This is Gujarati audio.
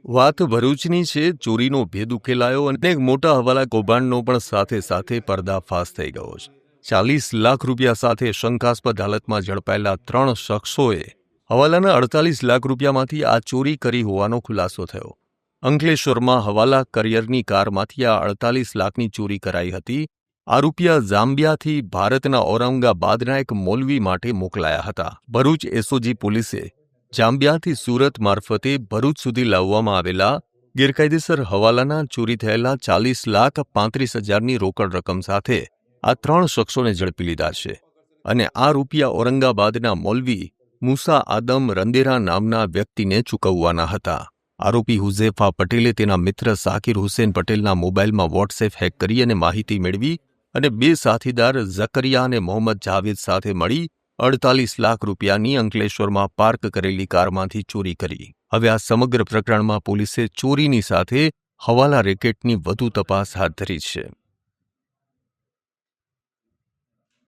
વાત ભરૂચની છે. ચોરીનો ભેદ ઉકેલાયો અને એક મોટા હવાલા કૌભાંડનો પણ સાથે પર્દાફાશ થઈ ગયો છે. 40 લાખ રૂપિયા સાથે શંકાસ્પદ હાલતમાં ઝડપાયેલા 3 શખ્સોએ હવાલાના 48 લાખ રૂપિયામાંથી આ ચોરી કરી હોવાનો ખુલાસો થયો. અંકલેશ્વરમાં હવાલા કરિયરની કારમાંથી આ 48 લાખની ચોરી કરાઈ હતી. આ રૂપિયા ઝામ્બિયાથી ભારતના ઔરંગાબાદના એક મૌલવી માટે મોકલાયા હતા. ભરૂચ એસઓજી પોલીસે ઝામ્બિયાથી સુરત મારફતે ભરૂચ સુધી લાવવામાં આવેલા ગેરકાયદેસર હવાલાના ચોરી થયેલા 40,35,000ની રોકડ રકમ સાથે આ 3 શખ્સોને ઝડપી લીધા છે અને આ રૂપિયા ઔરંગાબાદના મૌલવી મુસા આદમ રંદેરા નામના વ્યક્તિને ચૂકવવાના હતા. આરોપી હુઝેફા પટેલે તેના મિત્ર સાકિર હુસેન પટેલના મોબાઈલમાં વોટ્સએપ હેક કરી અને માહિતી મેળવી અને 2 સાથીદાર ઝકરિયા અને મોહમ્મદ જાવેદ સાથે મળી 48 લાખ રૂપિયાની અંકલેશ્વરમાં પાર્ક કરેલી કારમાંથી ચોરી કરી. હવે આ સમગ્ર પ્રકરણમાં પોલીસે ચોરીની સાથે હવાલા રેકેટની વધુ તપાસ હાથ ધરી છે.